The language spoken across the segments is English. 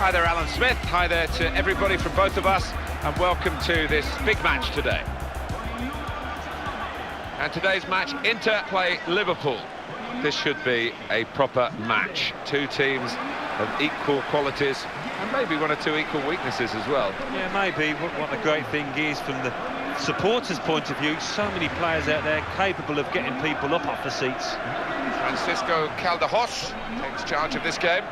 Hi there, Alan Smith. Hi there to everybody from both of us, and welcome to this big match today. And today's match, Inter play Liverpool. This should be a proper match. Two teams of equal qualities, and maybe one or two equal weaknesses as well. Yeah, maybe. What the great thing is, from the supporters' point of view, so many players out there capable of getting people up off the seats. Francisco Calderos takes charge of this game.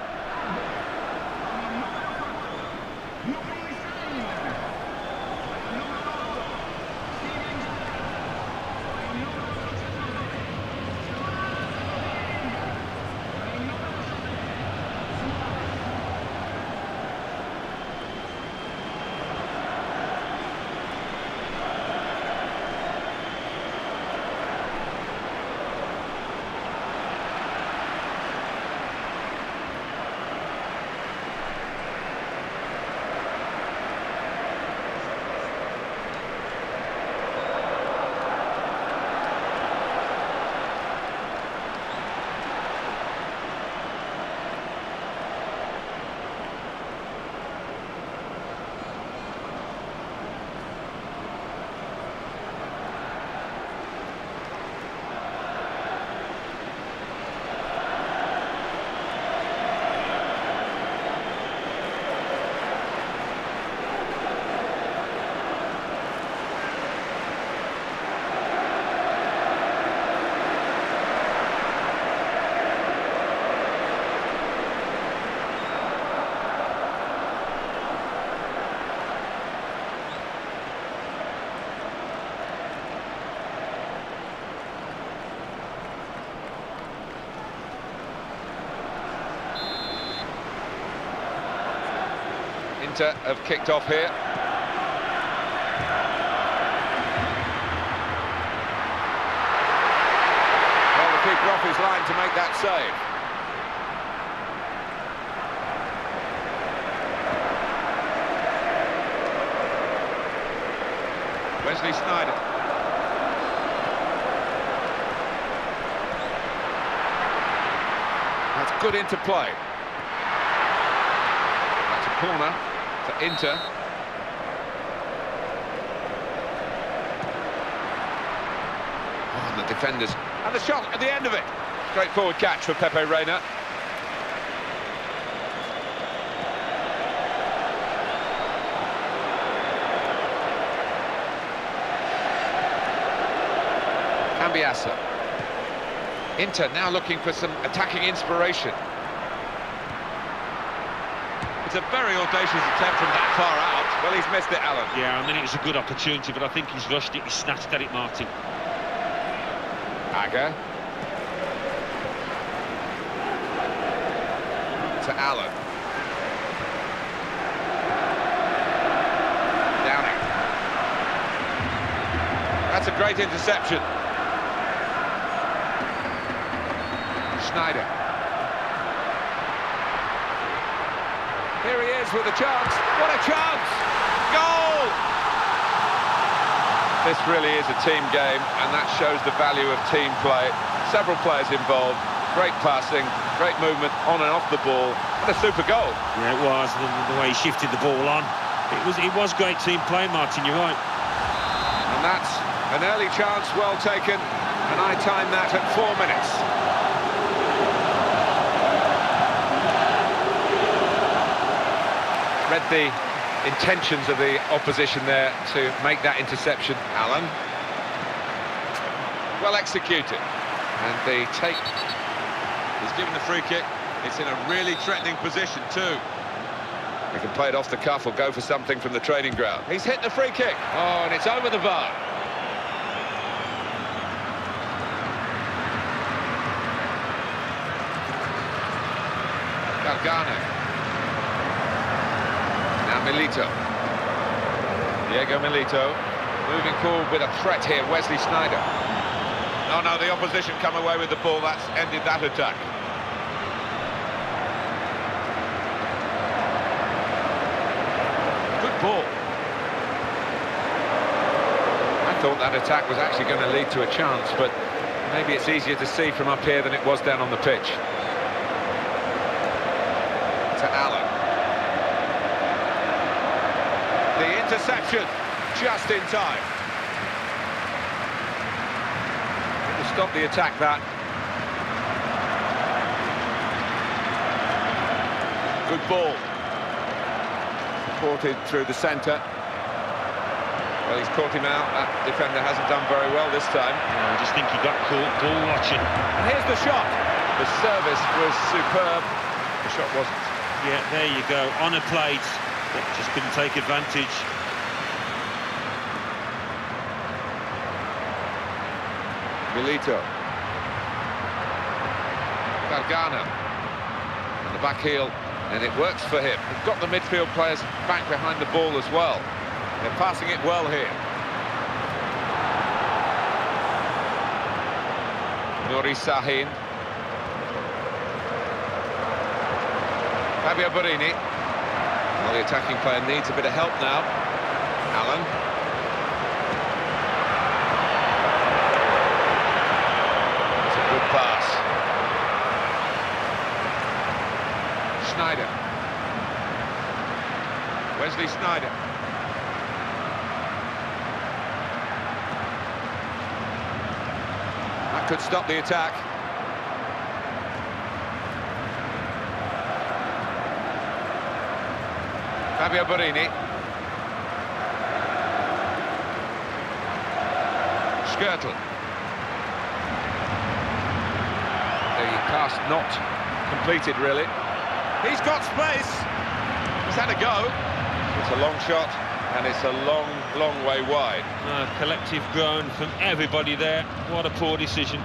Inter have kicked off here. Well, the keeper off his line to make that save. Wesley Sneijder. That's good interplay. That's a corner for Inter. Oh, and the defenders. And the shot at the end of it. Straightforward catch for Pepe Reina. Cambiasa. Inter now looking for some attacking inspiration. It's a very audacious attempt from that far out. Well, he's missed it, Alan. Yeah, I mean, it was a good opportunity, but I think he's rushed it, he's snatched at it, Martin. Aga. To Allen. Downing. That's a great interception. Sneijder. Here he is with a chance. What a chance! Goal! This really is a team game, and that shows the value of team play. Several players involved, great passing, great movement on and off the ball, and a super goal. Yeah, it was, the way he shifted the ball on. It was great team play, Martin, you're right. And that's an early chance, well taken, and I timed that at 4 minutes. Read the intentions of the opposition there to make that interception. Allen. Well executed. And the take. He's given the free kick. It's in a really threatening position too. He can play it off the cuff or go for something from the training ground. He's hit the free kick. Oh, and it's over the bar. Gargano. Milito. Diego Milito moving forward with a threat here. Wesley Sneijder. Oh no, the opposition come away with the ball. That's ended that attack. Good ball. I thought that attack was actually going to lead to a chance, but maybe it's easier to see from up here than it was down on the pitch. To Allen. interception, just in time. It will stop the attack, that. Good ball. Supported through the centre. Well, he's caught him out. That defender hasn't done very well this time. I just think he got caught ball watching. And here's the shot. The service was superb. The shot wasn't. Yeah, there you go. On a plate, but just couldn't take advantage. Milito. Gargano. And the back heel. And it works for him. He's got the midfield players back behind the ball as well. They're passing it well here. Nuri Sahin. Fabio Borini. Well, the attacking player needs a bit of help now. Allen. It's a good pass. Schneider. Wesley Sneijder. That could stop the attack. Fabio Borini. Skirtle. The pass not completed, really. He's got space. He's had a go. It's a long shot, and it's a long, long way wide. Collective groan from everybody there. What a poor decision.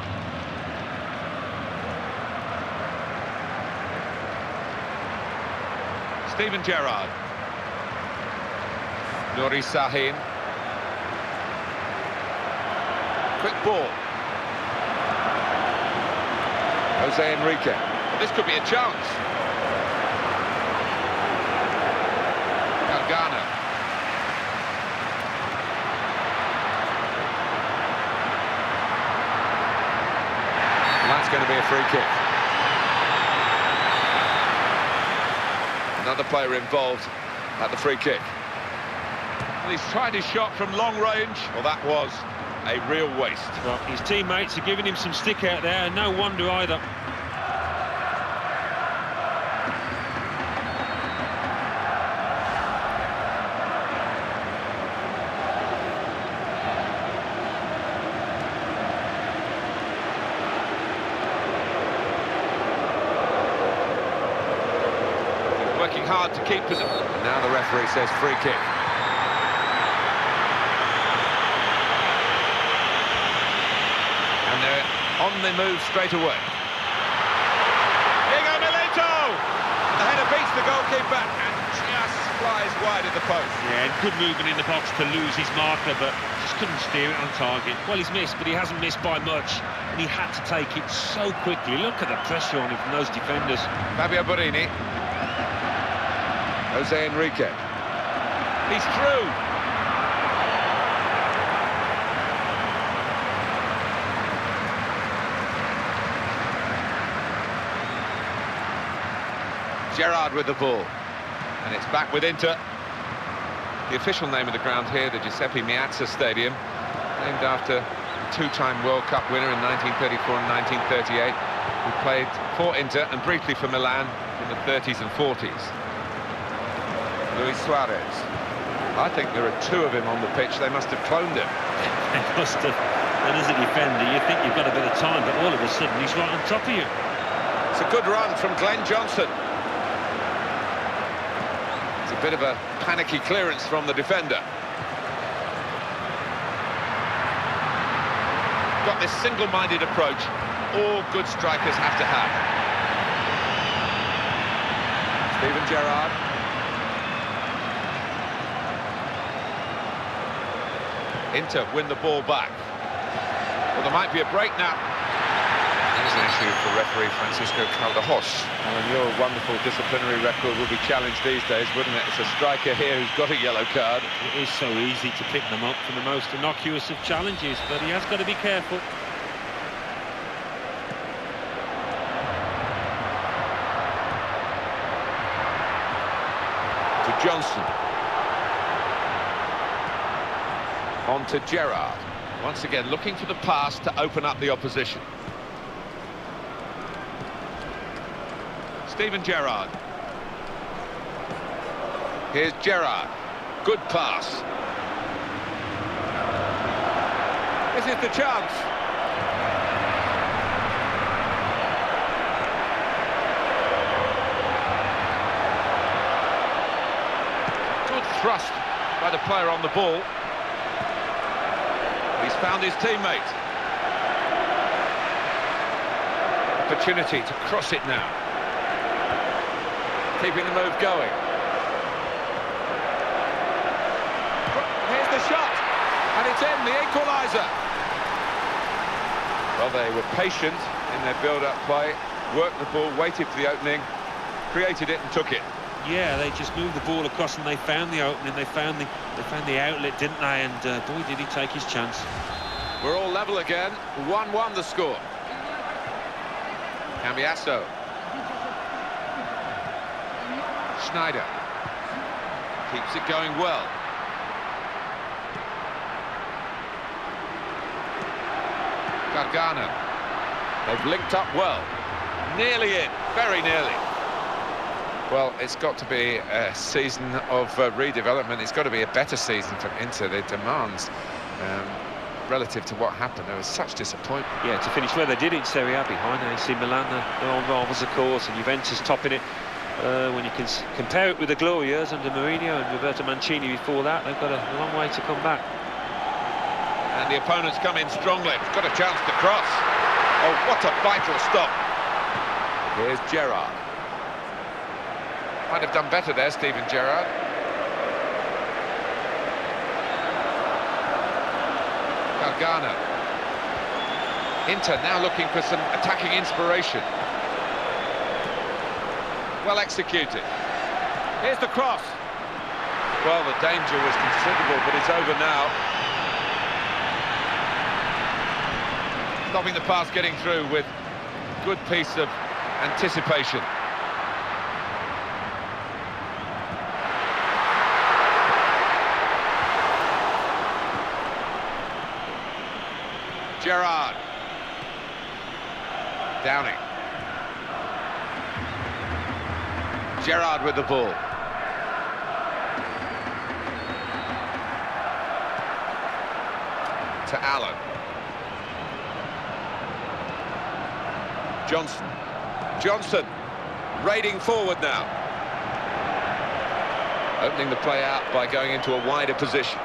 Steven Gerrard. Nuri Sahin. Quick ball. Jose Enrique. This could be a chance. Gargano. And that's going to be a free kick. Another player involved at the free kick. Well, he's tried his shot from long range. Well, that was a real waste. Well, his teammates are giving him some stick out there, and no wonder either. Working hard to keep possession. Now the referee says free kick. And they're on the move straight away. Diego Milito! The header beats the goalkeeper and just flies wide at the post. Yeah, good movement in the box to lose his marker, but just couldn't steer it on target. Well, he's missed, but he hasn't missed by much, and he had to take it so quickly. Look at the pressure on him from those defenders. Fabio Borini. Jose Enrique. He's through. Gerrard with the ball. And it's back with Inter. The official name of the ground here, the Giuseppe Meazza Stadium, named after a two-time World Cup winner in 1934 and 1938, who played for Inter and briefly for Milan in the 30s and 40s. Luis Suarez. I think there are two of him on the pitch. They must have cloned him. They must have. And as a defender, you think you've got a bit of time, but all of a sudden he's right on top of you. It's a good run from Glenn Johnson. It's a bit of a panicky clearance from the defender. Got this single-minded approach all good strikers have to have. Steven Gerrard. Inter win the ball back. Well, there might be a break now. There's an issue for referee Francisco Calderos. And your wonderful disciplinary record will be challenged these days, wouldn't it? It's a striker here who's got a yellow card. It is so easy to pick them up for the most innocuous of challenges, but he has got to be careful. To Johnson. On to Gerrard. Once again, looking for the pass to open up the opposition. Steven Gerrard. Here's Gerrard. Good pass. This is the chance. Good thrust by the player on the ball. He's found his teammate. Opportunity to cross it now. Keeping the move going. Here's the shot, and it's in, the equaliser. Well, they were patient in their build-up play, worked the ball, waited for the opening, created it and took it. Yeah, they just moved the ball across and they found the opening, they found the outlet, didn't they? And boy, did he take his chance. We're all level again, 1-1 the score. Cambiasso. Schneider. Keeps it going well. Gargano. They've linked up well. Nearly in, very nearly. Well, it's got to be a season of redevelopment. It's got to be a better season for Inter. The demands relative to what happened, there was such disappointment. Yeah, to finish where they did in Serie A, behind AC Milan, the old rivals, of course, and Juventus topping it. When you can compare it with the glory years under Mourinho and Roberto Mancini before that, they've got a long way to come back. And the opponents come in strongly. Got a chance to cross. Oh, what a vital stop. Here's Gerrard. Might have done better there, Steven Gerrard. Gargano. Inter now looking for some attacking inspiration. Well executed. Here's the cross. Well, the danger was considerable, but it's over now. Stopping the pass getting through with good piece of anticipation. Gerrard. Downing. Gerrard with the ball. To Allen. Johnson raiding forward now. Opening the play out by going into a wider position.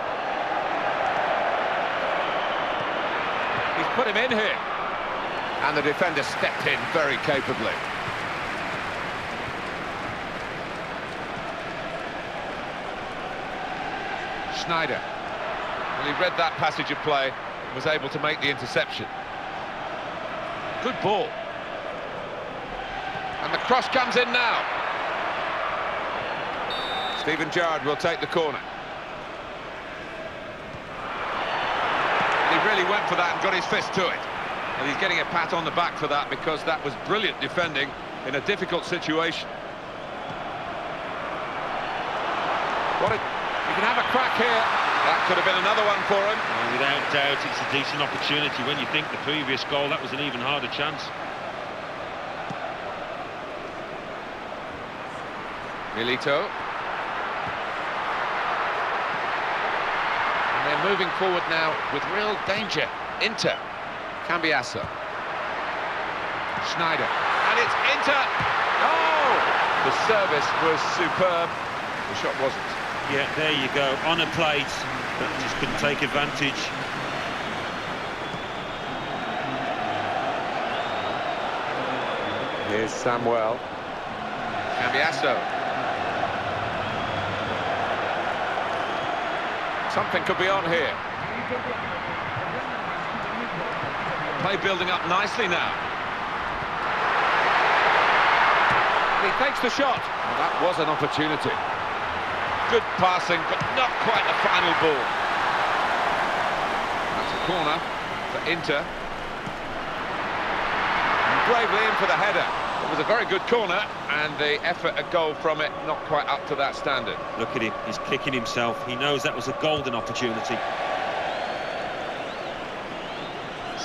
He's put him in here. And the defender stepped in very capably. Schneider. Well, he read that passage of play and was able to make the interception. Good ball. And the cross comes in now. Steven Gerrard will take the corner. He really went for that and got his fist to it. And he's getting a pat on the back for that, because that was brilliant defending in a difficult situation. He can have a crack here. That could have been another one for him. Without doubt, it's a decent opportunity. When you think the previous goal, that was an even harder chance. Milito. And they're moving forward now with real danger. Inter. Cambiasso. Schneider. And it's Inter! Oh! The service was superb. The shot wasn't. Yeah, there you go. On a plate, but just couldn't take advantage. Here's Samuel. Cambiasso. Something could be on here. Play building up nicely now. He takes the shot. Well, that was an opportunity. Good passing, but not quite the final ball. That's a corner for Inter. And bravely in for the header. It was a very good corner, and the effort at goal from it not quite up to that standard. Look at him, he's kicking himself. He knows that was a golden opportunity.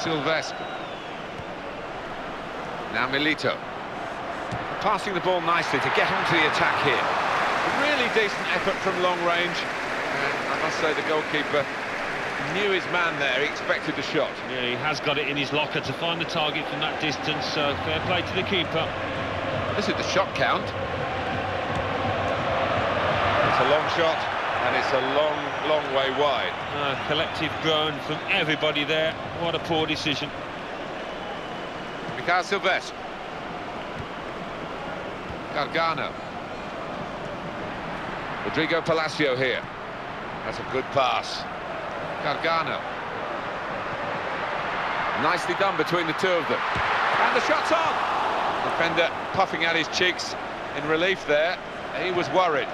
Silvestre. Now Milito. Passing the ball nicely to get onto the attack here. A really decent effort from long range. And I must say the goalkeeper knew his man there, he expected the shot. Yeah, he has got it in his locker to find the target from that distance, so fair play to the keeper. This is the shot count. It's a long shot, and it's a long, long way wide. Collective groan from everybody there. What a poor decision. Mikael Silvestre. Gargano. Rodrigo Palacio here. That's a good pass. Gargano. Nicely done between the two of them. And the shot's on! Defender puffing out his cheeks in relief there. He was worried.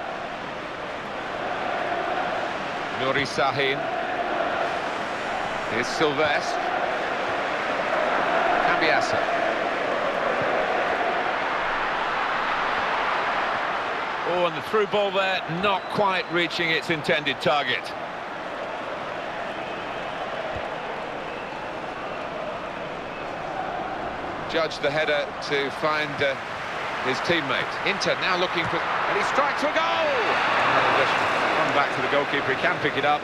Nuri Sahin. Here's Silvestre. Cambiasso. Oh, and the through ball there, not quite reaching its intended target. Judge the header to find his teammate. Inter now looking for... and he strikes for a goal! And just run back to the goalkeeper, he can pick it up.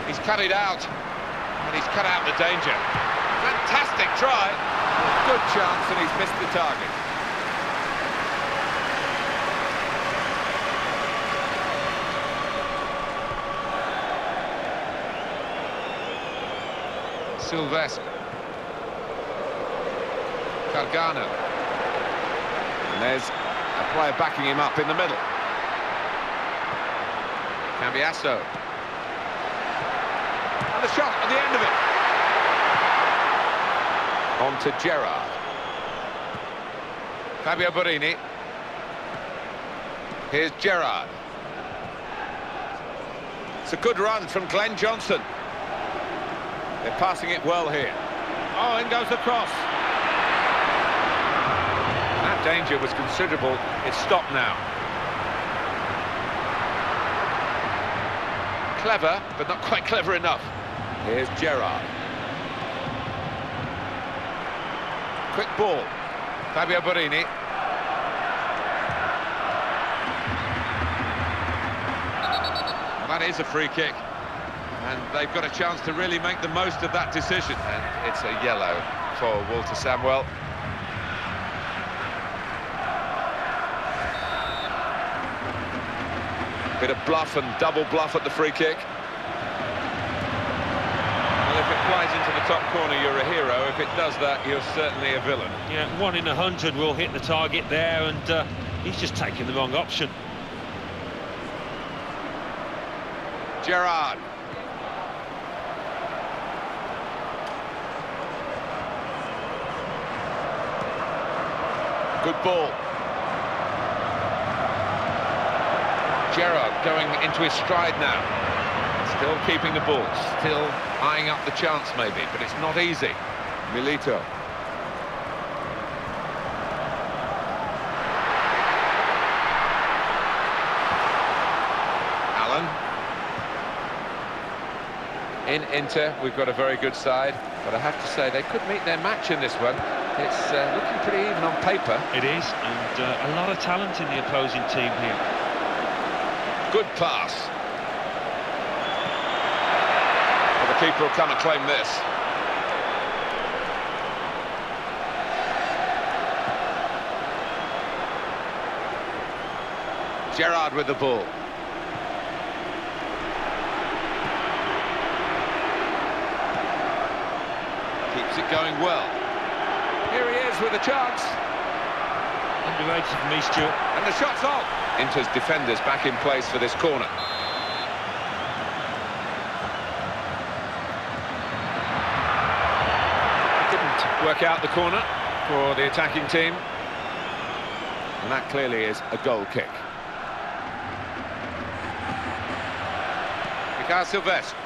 He's cut it out, and he's cut out the danger. Fantastic try! Good chance, and he's missed the target. Silvestre. Gargano. And there's a player backing him up in the middle. Cambiasso. And the shot at the end of it. On to Gerrard. Fabio Borini. Here's Gerrard. It's a good run from Glenn Johnson. They're passing it well here. Oh, in goes the cross. That danger was considerable. It's stopped now. Clever, but not quite clever enough. Here's Gerrard. Quick ball. Fabio Borini. Well, that is a free kick. And they've got a chance to really make the most of that decision. And it's a yellow for Walter Samuel. Bit of bluff and double bluff at the free kick. Well, if it flies into the top corner, you're a hero. If it does that, you're certainly a villain. Yeah, 1 in 100 will hit the target there, and he's just taken the wrong option. Gerrard. Good ball. Gerrard going into his stride now. Still keeping the ball. Still eyeing up the chance maybe, but it's not easy. Milito. Allen. In Inter, we've got a very good side, but I have to say they could meet their match in this one. It's looking pretty even on paper. It is, and a lot of talent in the opposing team here. Good pass. Well, the keeper will come and claim this. Gerrard with the ball. Keeps it going well. Here he is with a chance. Underrated for me, Stuart. And the shot's on. Inter's defenders back in place for this corner. It didn't work out the corner for the attacking team. And that clearly is a goal kick. Mikael Silvestre.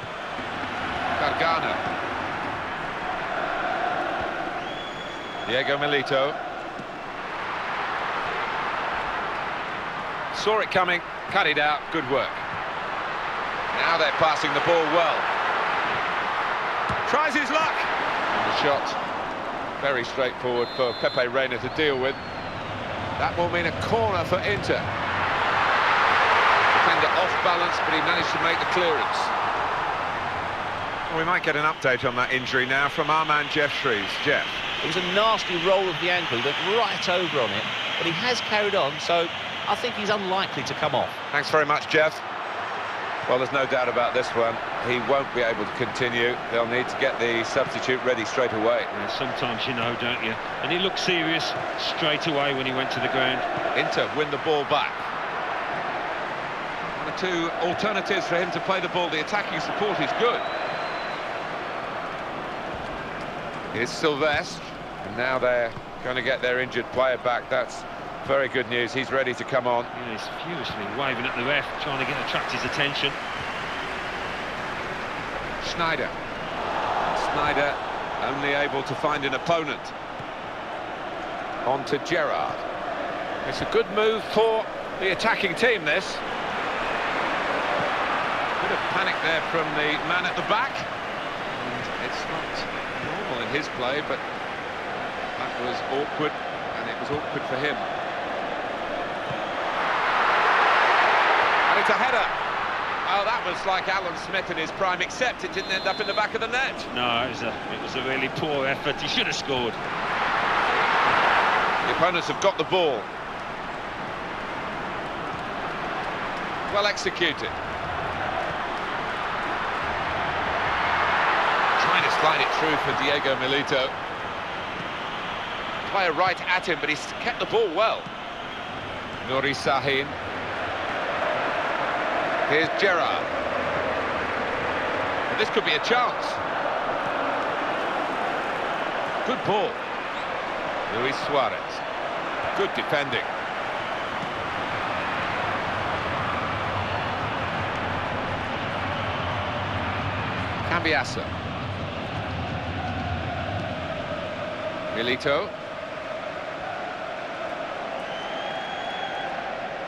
Gargano. Diego Milito. Saw it coming, cut it out, good work. Now they're passing the ball well. Tries his luck. And the shot, very straightforward for Pepe Reina to deal with. That will mean a corner for Inter. Defender off balance, but he managed to make the clearance. We might get an update on that injury now from our man Jeff Shreves. Jeff. It was a nasty roll of the ankle, he went right over on it, but he has carried on, so I think he's unlikely to come off. Thanks very much, Jeff. Well, there's no doubt about this one. He won't be able to continue. They'll need to get the substitute ready straight away. Yeah, sometimes you know, don't you? And he looked serious straight away when he went to the ground. Inter win the ball back. One or two alternatives for him to play the ball. The attacking support is good. Here's Sylvestre, and now they're going to get their injured player back. That's very good news. He's ready to come on. Yeah, he's furiously waving at the ref, trying to attract his attention. Schneider. Schneider only able to find an opponent. On to Gerrard. It's a good move for the attacking team, this. Bit of panic there from the man at the back. And it's not normal in his play, but that was awkward, and it was awkward for him. And it's a header. Oh, that was like Alan Smith in his prime, except it didn't end up in the back of the net. No, it was a really poor effort. He should have scored. The opponents have got the ball. Well executed. Trying to slide it through for Diego Milito. Player right at him, but he's kept the ball well. Nuri Sahin. Here's Gerrard. And this could be a chance. Good ball. Luis Suarez. Good defending. Cambiasso. Milito.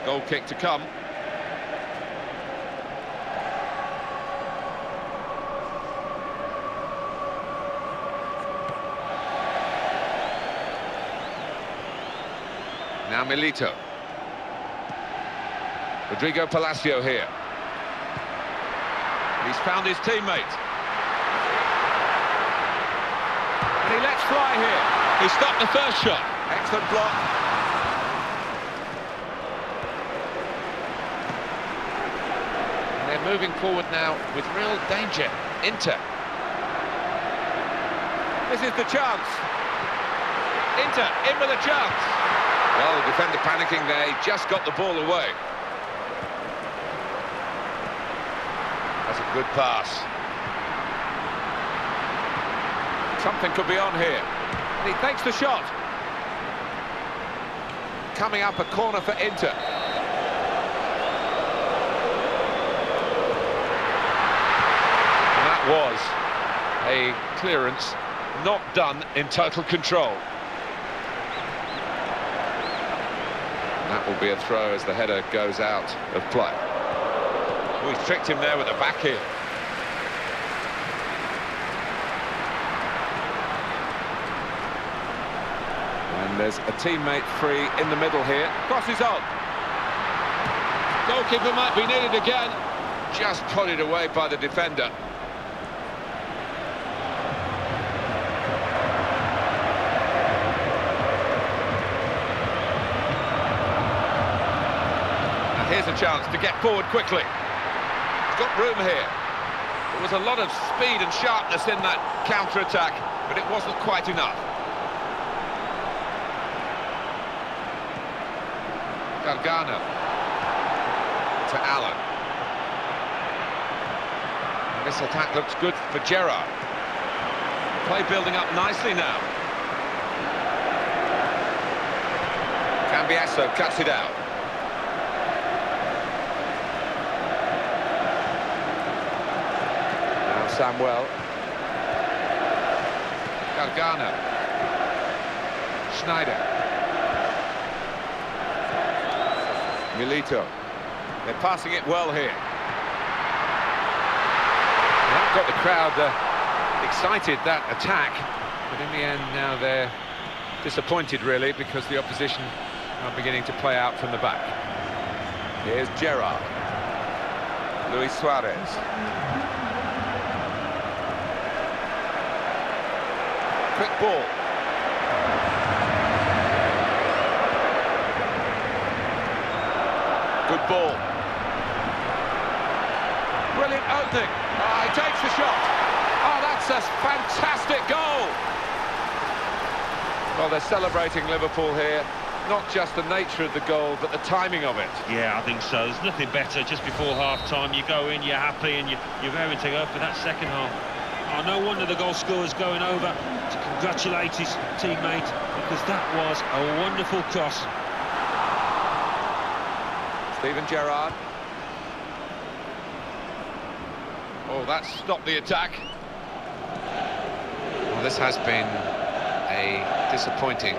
Goal kick to come. Now Milito. Rodrigo Palacio here. He's found his teammate. And he lets fly here. He stopped the first shot. Excellent block. And they're moving forward now with real danger. Inter. This is the chance. Inter in with a chance. Well, the defender panicking there, he just got the ball away. That's a good pass. Something could be on here. And he takes the shot. Coming up a corner for Inter. And that was a clearance not done in total control. That will be a throw as the header goes out of play. Oh, he's tricked him there with a back heel. And there's a teammate free in the middle here. Crosses on. Goalkeeper might be needed again. Just prodded away by the defender. Here's a chance to get forward quickly. He's got room here. There was a lot of speed and sharpness in that counter-attack, but it wasn't quite enough. Gargano to Allen. And this attack looks good for Gerrard. Play building up nicely now. Cambiasso cuts it out. Samuel. Gargano. Schneider. Milito. They're passing it well here. That got the crowd excited, that attack, but in the end now they're disappointed really because the opposition are beginning to play out from the back. Here's Gerrard. Luis Suarez. Quick ball. Good ball. Brilliant opening. Oh, he takes the shot. Oh, that's a fantastic goal. Well, they're celebrating Liverpool here. Not just the nature of the goal, but the timing of it. Yeah, I think so. There's nothing better just before half-time. You go in, you're happy, and you're raring to go for that second half. Oh, no wonder the goal scorer's going over to congratulate his teammate, because that was a wonderful cross. Steven Gerrard. Oh, that stopped the attack. Well, this has been a disappointing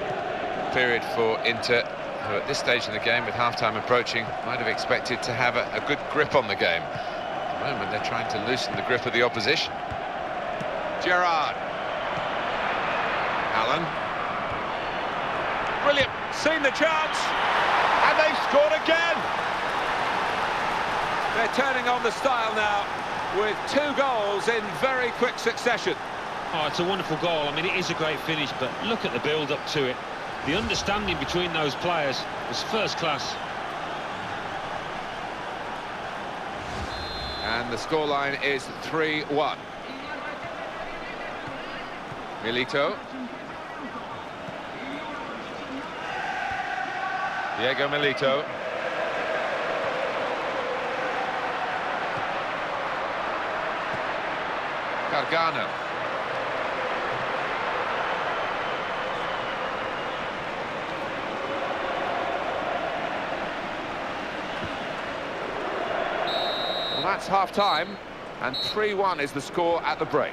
period for Inter, who at this stage in the game, with half-time approaching, might have expected to have a good grip on the game. At the moment, they're trying to loosen the grip of the opposition. Gerrard. Allen. Brilliant. Seen the chance. And they've scored again. They're turning on the style now with 2 goals in very quick succession. Oh, it's a wonderful goal. I mean, it is a great finish, but look at the build-up to it. The understanding between those players was first class. And the scoreline is 3-1. Milito. Diego Milito. Gargano. Well, that's half-time, and 3-1 is the score at the break.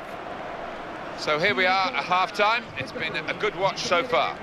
So here we are at half-time. It's been a good watch so far.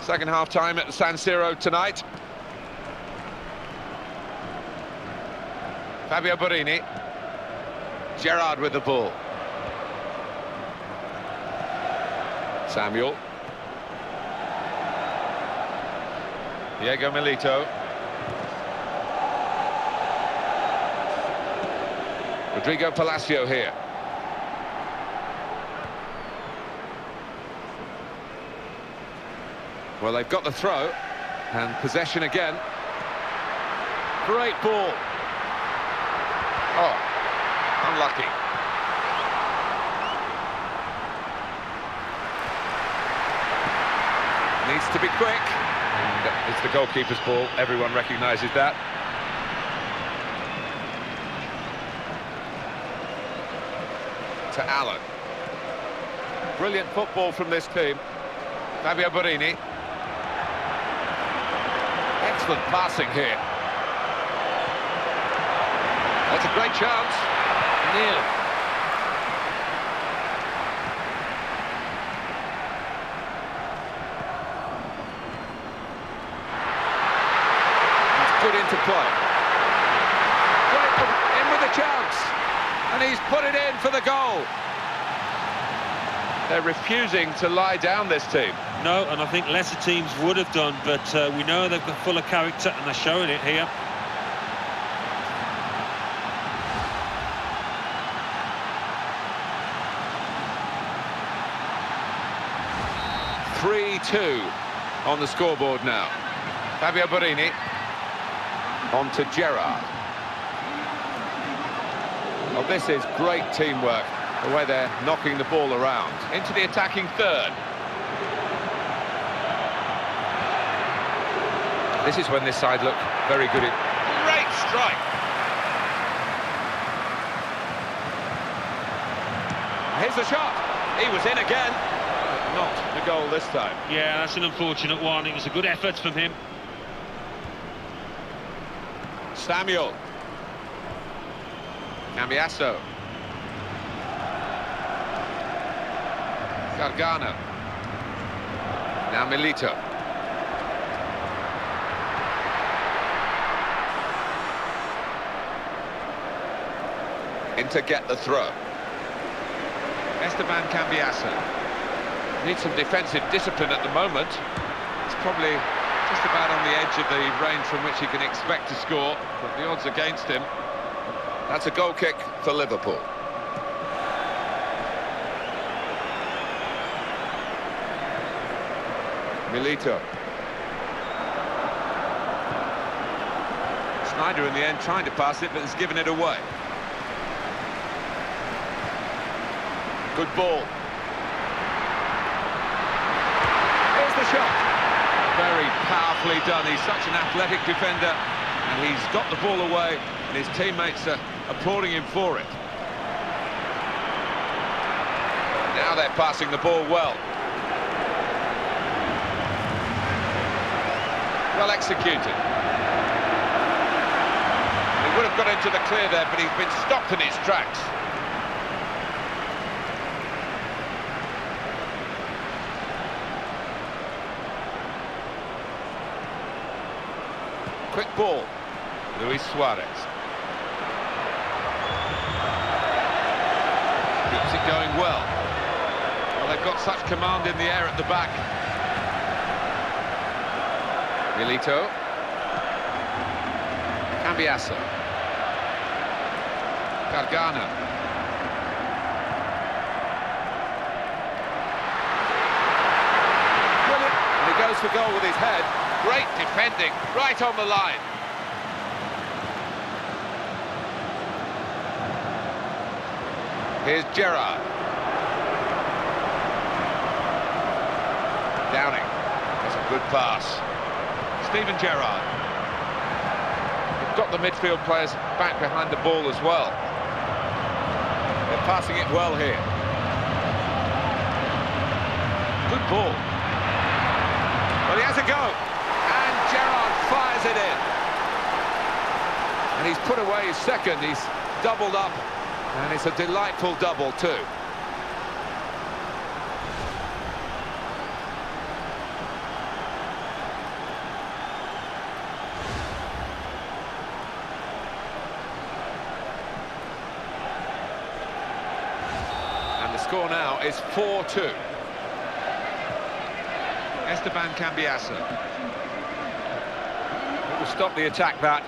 Second half time at the San Siro tonight. Fabio Borini. Gerrard with the ball. Samuel. Diego Milito. Rodrigo Palacio here. Well, they've got the throw, and possession again. Great ball. Oh, unlucky. Needs to be quick. And it's the goalkeeper's ball. Everyone recognises that. To Allen. Brilliant football from this team. Fabio Borini. Excellent passing here. That's a great chance. Nearly. It's good into play. Great, in with a chance. And he's put it in for the goal. They're refusing to lie down, this team. No, and I think lesser teams would have done, but we know they've got full of character, and they're showing it here. (3-2) on the scoreboard now. Fabio Borini. On to Gerrard. Well, this is great teamwork, the way they're knocking the ball around. Into the attacking third. This is when this side look very good. Great strike. Here's the shot. He was in again. Not the goal this time. Yeah, that's an unfortunate one. It was a good effort from him. Samuel. Cambiasso. Gargano. Now Milito. In to get the throw. Esteban Cambiasso. Needs some defensive discipline at the moment. It's probably just about on the edge of the range from which he can expect to score, but the odds against him. That's a goal kick for Liverpool. Milito. Snyder in the end trying to pass it, but has given it away. Good ball. Here's the shot. Very powerfully done. He's such an athletic defender, and he's got the ball away, and his teammates are applauding him for it. Now they're passing the ball well. Well executed. He would have got into the clear there, but he's been stopped in his tracks. Quick ball. Luis Suarez. Keeps it going well. Well, they've got such command in the air at the back. Milito. Cambiasso. Gargano. Brilliant. And he goes for goal with his head. Great defending, right on the line. Here's Gerrard. Downing. That's a good pass. Steven Gerrard. They've got the midfield players back behind the ball as well. They're passing it well here. Good ball. Well, he has a go. And Gerrard fires it in. And he's put away his second. He's doubled up. And it's a delightful double too. score now is 4-2. Esteban Cambiasso. It will stop the attack, that.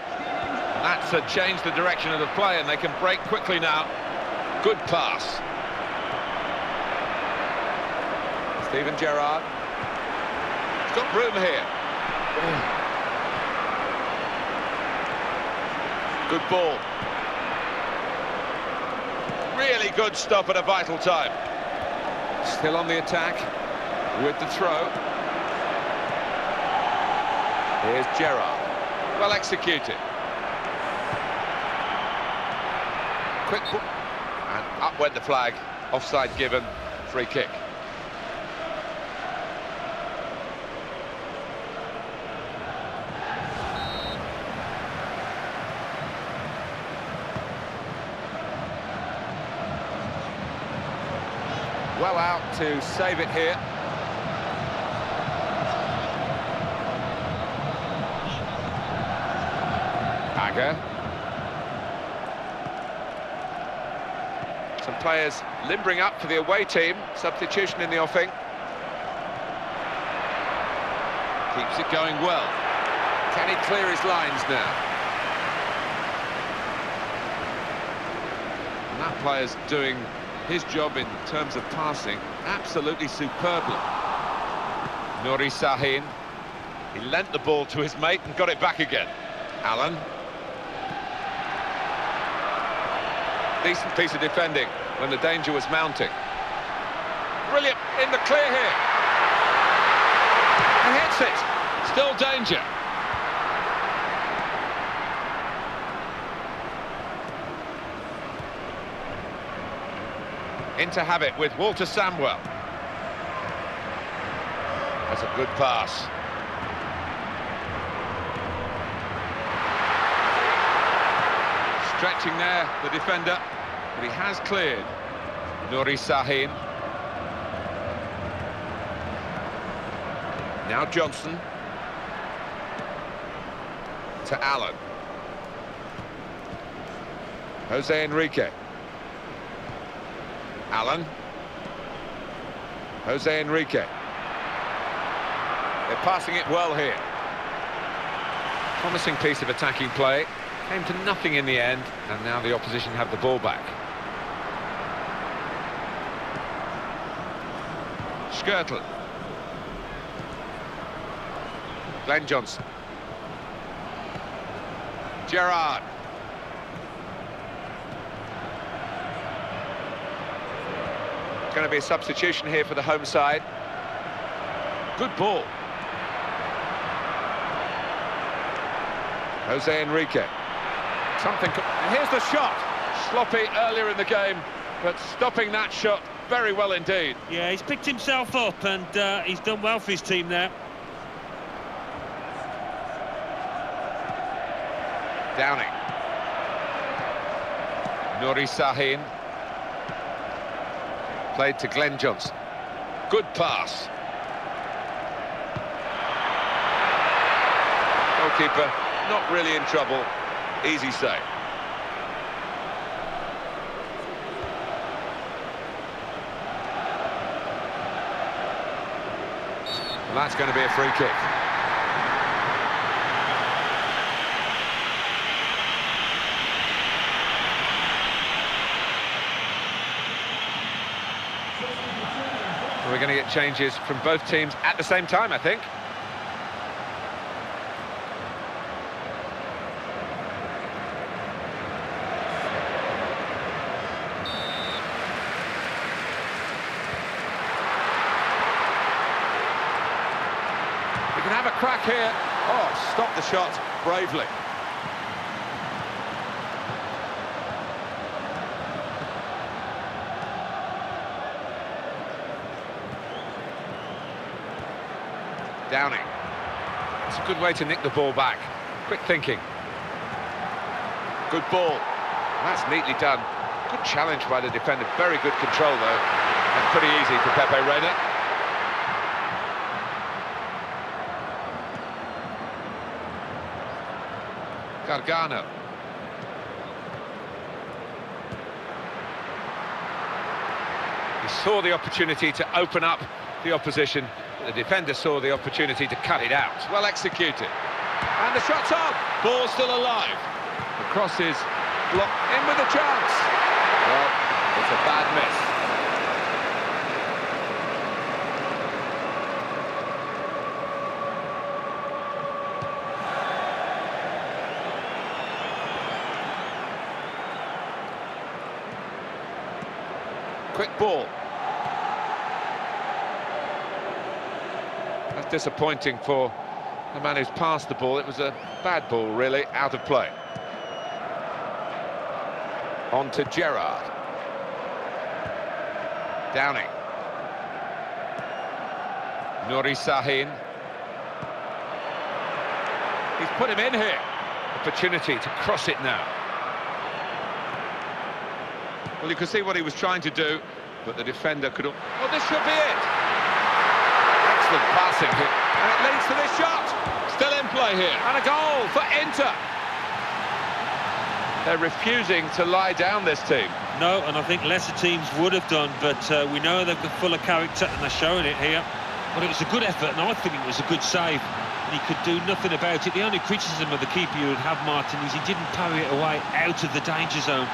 And that's changed the direction of the play, and they can break quickly now. Good pass. Steven Gerrard. He's got room here. Good ball. Really good stop at a vital time. Still on the attack with the throw. Here's Gerrard. Well executed. Quick ball. And up went the flag. Offside given. Free kick. Well out to save it here. Agger. Some players limbering up for the away team. Substitution in the offing. Keeps it going well. Can he clear his lines now? And that player's doing his job in terms of passing absolutely superbly. Nuri Sahin. He lent the ball to his mate and got it back again. Allen. Decent piece of defending when the danger was mounting. Brilliant in the clear here. He hits it. Still danger. Into have it with Walter Samwell. That's a good pass. Stretching there, the defender, but he has cleared. Nuri Sahin. Now Johnson. To Allen. Jose Enrique. Allen. Jose Enrique. They're passing it well here. Promising piece of attacking play. Came to nothing in the end, and now the opposition have the ball back. Skirtle. Glenn Johnson. Gerrard. Going to be a substitution here for the home side. Good ball. Jose Enrique. Something. And here's the shot. Sloppy earlier in the game, but stopping that shot very well indeed. Yeah, he's picked himself up, and he's done well for his team there. Downing. Nuri Sahin. Played to Glenn Johnson. Good pass. Goalkeeper not really in trouble. Easy save. Well, that's going to be a free kick. We're going to get changes from both teams at the same time, I think. We can have a crack here. Oh, stop the shot bravely. Downing. It's a good way to nick the ball back. Quick thinking. Good ball. That's neatly done. Good challenge by the defender. Very good control, though. And pretty easy for Pepe Reina. Gargano. He saw the opportunity to open up the opposition. The defender saw the opportunity to cut it out. Well executed. And the shot's on. Ball still alive. The cross is blocked in with a chance. Well, it's a bad miss. Quick ball. That's disappointing for the man who's passed the ball. It was a bad ball, really, out of play. On to Gerrard. Downing. Nuri Sahin. He's put him in here. Opportunity to cross it now. Well, you could see what he was trying to do, but the defender could... Well, this should be it. Excellent passing here. And it leads to this shot. Still in play here. And a goal for Inter. They're refusing to lie down, this team. No, and I think lesser teams would have done, but we know they're full of character, and they're showing it here. But it was a good effort, and I think it was a good save. And he could do nothing about it. The only criticism of the keeper you would have, Martin, is he didn't parry it away out of the danger zone.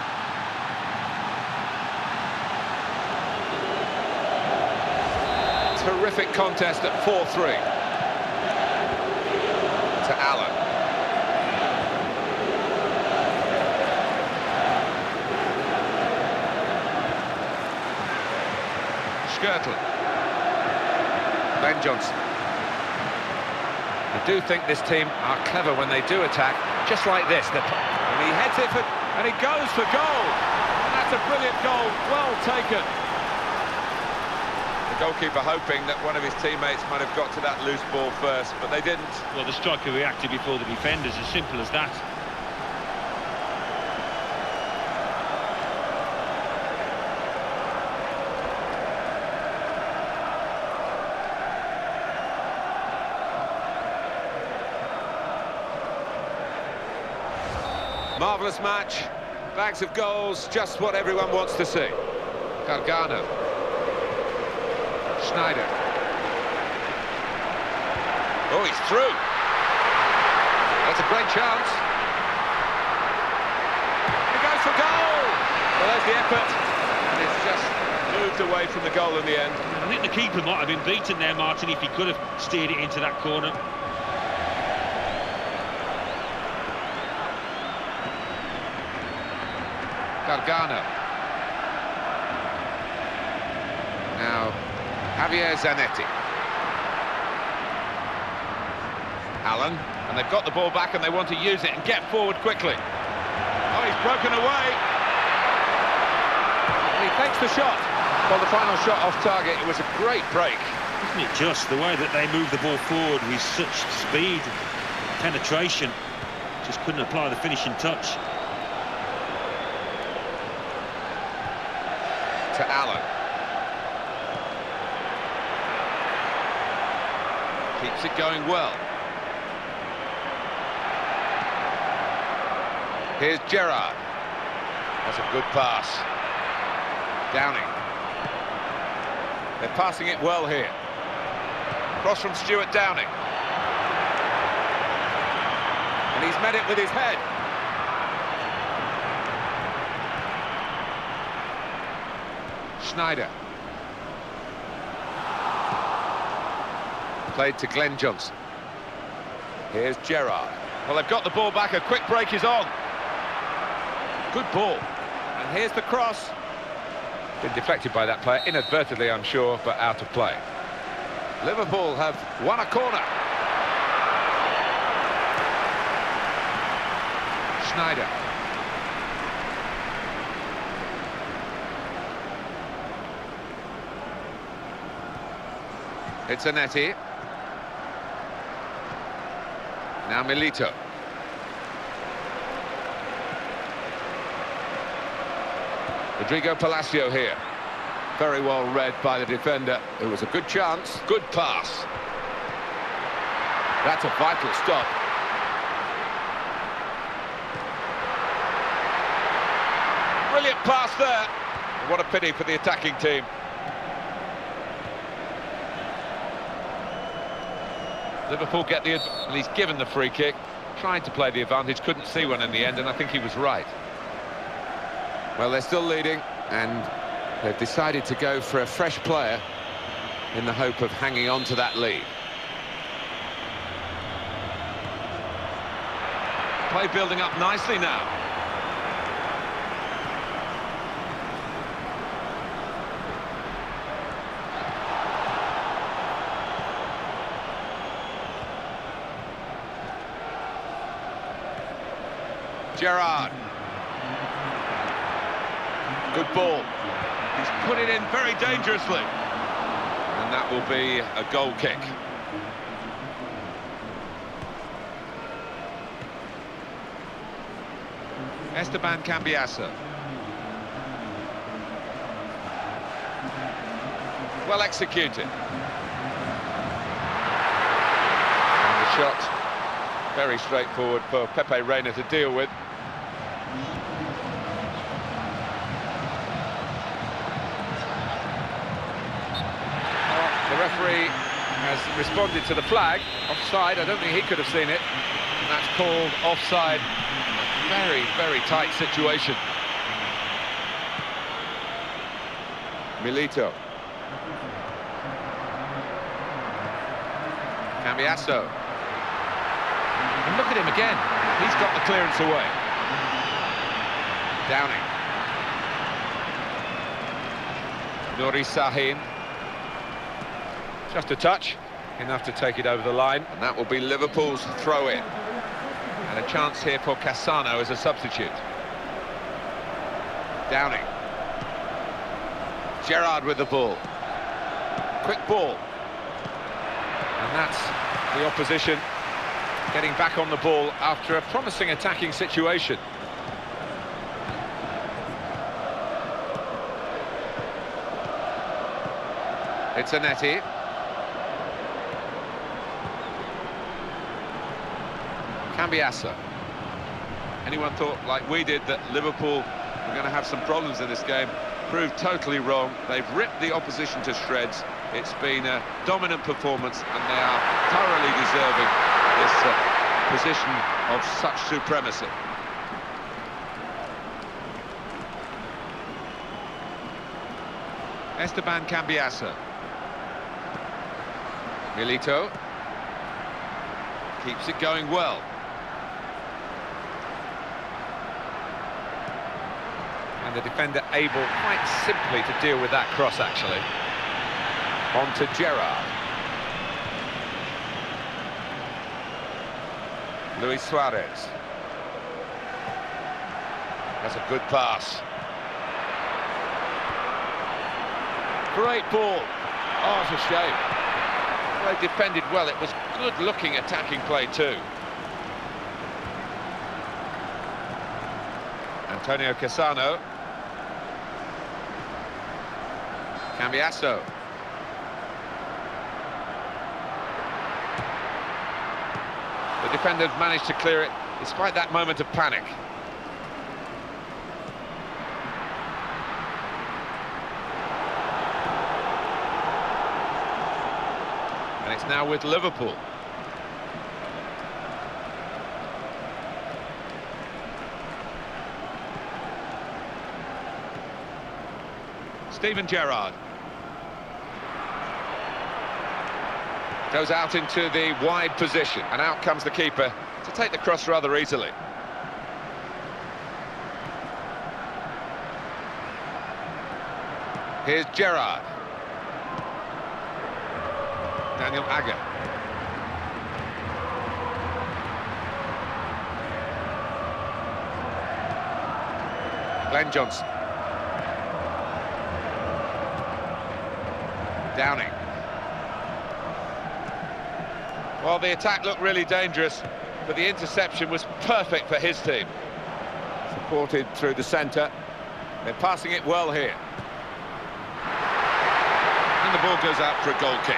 Terrific contest at 4-3. To Allen. Skirtle. Ben Johnson. I do think this team are clever when they do attack, just like this. And he heads it for, and he goes for goal. And that's a brilliant goal, well taken. Goalkeeper hoping that one of his teammates might have got to that loose ball first, but they didn't. Well, the striker reacted before the defenders, as simple as that. Marvellous match, bags of goals, just what everyone wants to see. Gargano. Schneider. Oh, he's through. That's a great chance. He goes for goal. Well, there's the effort. And it's just moved away from the goal in the end. I think the keeper might have been beaten there, Martin, if he could have steered it into that corner. Gargano. Now, Javier Zanetti. Allen, and they've got the ball back and they want to use it and get forward quickly. Oh, he's broken away. And he takes the shot. Well, the final shot off target, it was a great break. Isn't it just the way that they move the ball forward with such speed, penetration, just couldn't apply the finishing touch. To Allen. Keeps it going well. Here's Gerrard. That's a good pass. Downing. They're passing it well here. Cross from Stuart Downing. And he's met it with his head. Schneider. Played to Glenn Johnson. Here's Gerrard. Well, they've got the ball back. A quick break is on. Good ball. And here's the cross. Been deflected by that player, inadvertently, I'm sure, but out of play. Liverpool have won a corner. Schneider. It's Zanetti. Now Milito. Rodrigo Palacio here. Very well read by the defender. It was a good chance. Good pass. That's a vital stop. Brilliant pass there. What a pity for the attacking team. Liverpool get the... and he's given the free kick. Tried to play the advantage, couldn't see one in the end, and I think he was right. Well, they're still leading, and they've decided to go for a fresh player in the hope of hanging on to that lead. Play building up nicely now. Gerrard. Good ball. He's put it in very dangerously. And that will be a goal kick. Esteban Cambiasso. Well executed. And the shot, very straightforward for Pepe Reina to deal with. The referee has responded to the flag. Offside, I don't think he could have seen it. And that's called offside. Very, very tight situation. Milito. Cambiasso. And look at him again. He's got the clearance away. Downing. Nuri Sahin. Just a touch, enough to take it over the line. And that will be Liverpool's throw-in. And a chance here for Cassano as a substitute. Downing. Gerrard with the ball. Quick ball. And that's the opposition getting back on the ball after a promising attacking situation. It's Zanetti. Cambiasso. Anyone thought, like we did, that Liverpool were going to have some problems in this game? Proved totally wrong. They've ripped the opposition to shreds. It's been a dominant performance, and they are thoroughly deserving this position of such supremacy. Esteban Cambiasso. Milito. Keeps it going well. And the defender able quite simply to deal with that cross, actually. On to Gerrard. Luis Suarez. That's a good pass. Great ball. Oh, it's a shame. They defended well. It was good-looking attacking play too. Antonio Cassano. Cambiasso. The defenders managed to clear it despite that moment of panic. And it's now with Liverpool. Steven Gerrard. Goes out into the wide position, and out comes the keeper to take the cross rather easily. Here's Gerrard. Daniel Agger. Glenn Johnson. Downing. Well, the attack looked really dangerous, but the interception was perfect for his team. Supported through the centre. They're passing it well here. And the ball goes out for a goal kick.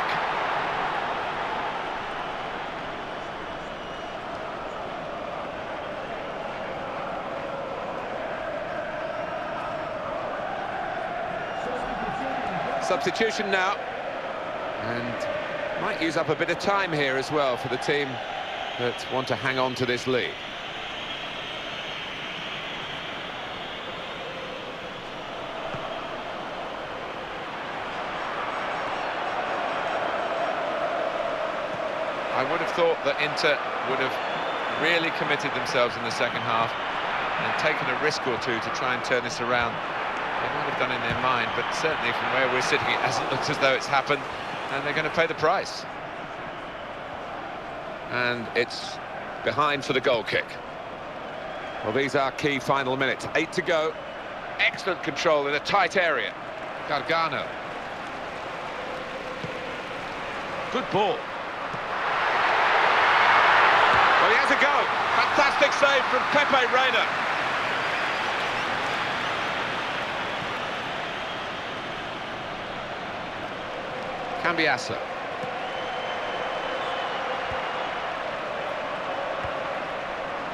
Substitution now. And Might use up a bit of time here as well for the team that want to hang on to this lead. I would have thought that Inter would have really committed themselves in the second half and taken a risk or two to try and turn this around. They might have done in their mind, but certainly from where we're sitting, it hasn't looked as though it's happened, and they're going to pay the price. And it's behind for the goal kick. Well, these are key final minutes. 8 to go. Excellent control in a tight area. Gargano. Good ball. Well, he has a go. Fantastic save from Pepe Reina. Cambiasso.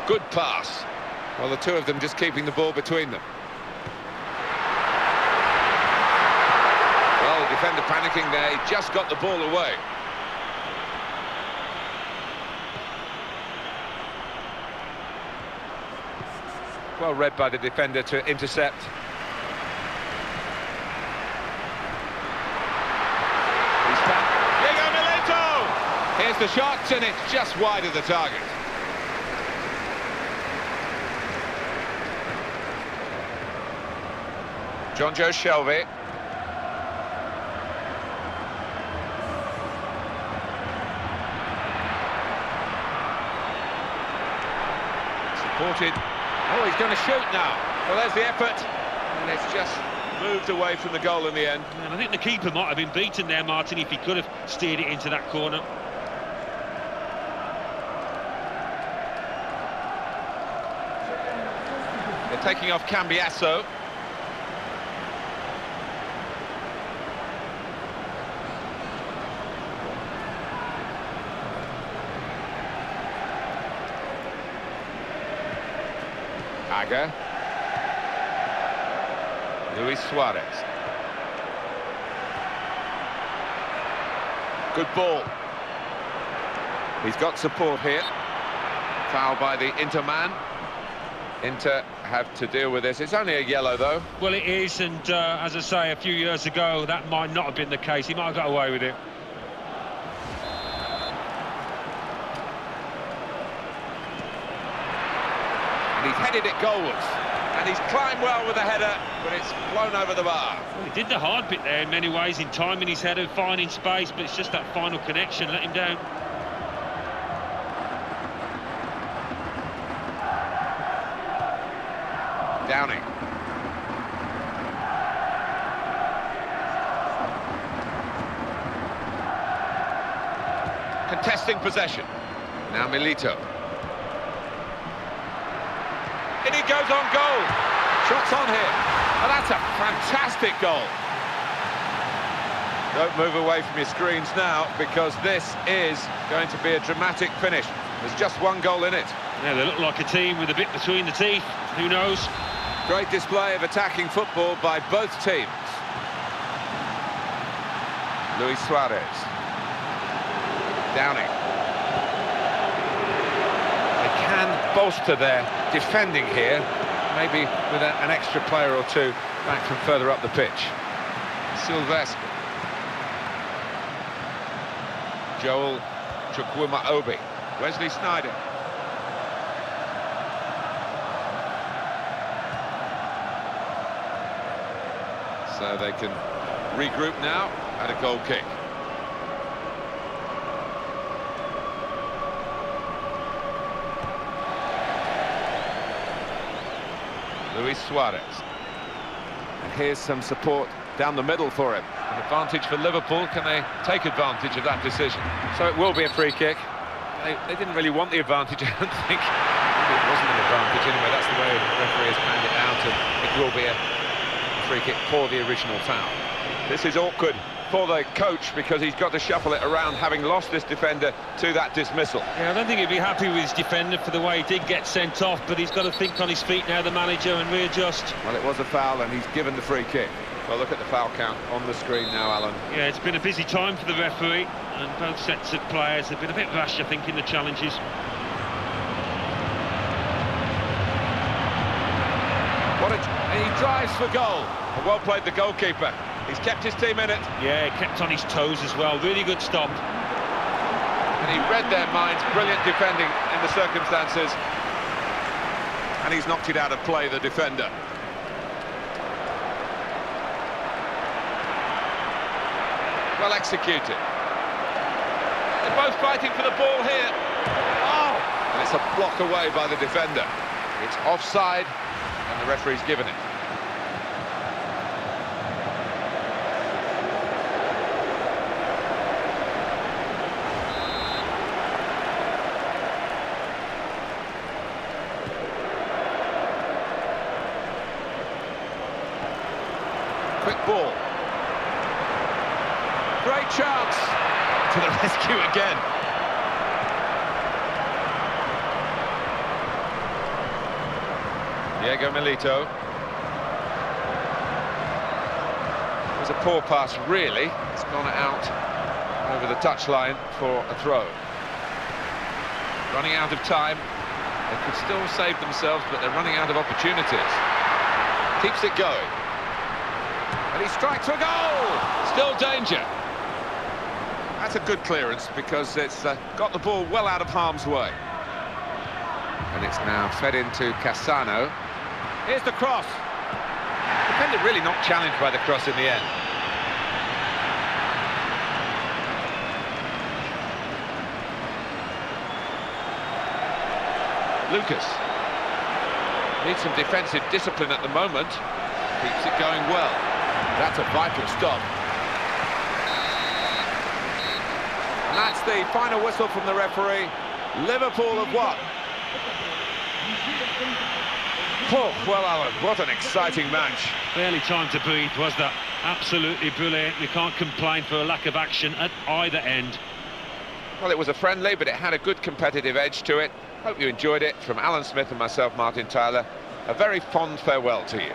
Good pass. Well, the two of them just keeping the ball between them. Well, the defender panicking there. He just got the ball away. Well read by the defender to intercept. Diego Milito! Here's the shot, and it's just wide of the target. Jonjo Shelvey. Supported. Oh, he's going to shoot now. Well, there's the effort, and it's just moved away from the goal in the end. And I think the keeper might have been beaten there, Martin, if he could have steered it into that corner. They're taking off Cambiasso. Aga. Luis Suarez. Good ball. He's got support here. Foul by the Inter man. Inter have to deal with this. It's only a yellow, though. Well, it is, and as I say, a few years ago, that might not have been the case. He might have got away with it. He's headed it goalwards, and he's climbed well with the header, but it's blown over the bar. Well, he did the hard bit there in many ways, in timing his header, finding space, but it's just that final connection let him down. Downing. Contesting possession. Now Milito. And he goes on goal. Shots on here. Oh, that's a fantastic goal. Don't move away from your screens now, because this is going to be a dramatic finish. There's just one goal in it. Yeah, they look like a team with a bit between the teeth. Who knows? Great display of attacking football by both teams. Luis Suarez. Downing. They can bolster their defending here, maybe with an extra player or two back from further up the pitch. Silvestre. Joel Chukwuma-Obi. Wesley Sneijder. So they can regroup now at a goal kick. Luis Suarez. And here's some support down the middle for him. An advantage for Liverpool. Can they take advantage of that decision? So it will be a free kick. They didn't really want the advantage, I don't think. It wasn't an advantage anyway. That's the way the referee has planned it out, and it will be a free kick for the original foul. This is awkward for the coach, because he's got to shuffle it around, having lost this defender to that dismissal. Yeah, I don't think he'd be happy with his defender for the way he did get sent off, but he's got to think on his feet now, the manager, and readjust. Well, it was a foul, and he's given the free kick. Well, look at the foul count on the screen now, Alan. Yeah, it's been a busy time for the referee, and both sets of players have been a bit rash, I think, in the challenges. And he drives for goal. Well played, the goalkeeper. He's kept his team in it. Yeah, he kept on his toes as well. Really good stop. And he read their minds. Brilliant defending in the circumstances. And he's knocked it out of play, the defender. Well executed. They're both fighting for the ball here. Oh! And it's a block away by the defender. It's offside, and the referee's given it. Quick ball. Great chance. To the rescue again. Diego Milito. It was a poor pass, really. It's gone out over the touchline for a throw. Running out of time. They could still save themselves, but they're running out of opportunities. Keeps it going. And he strikes for a goal! Still danger. That's a good clearance because it's got the ball well out of harm's way. And it's now fed into Cassano. Here's the cross. Defender really not challenged by the cross in the end. Lucas. Needs some defensive discipline at the moment. Keeps it going well. That's a vital stop. And that's the final whistle from the referee. Liverpool have won. Oh, well, Alan, what an exciting match. Barely time to breathe, was that? Absolutely brilliant. We can't complain for a lack of action at either end. Well, it was a friendly, but it had a good competitive edge to it. Hope you enjoyed it. From Alan Smith and myself, Martin Tyler, a very fond farewell to you.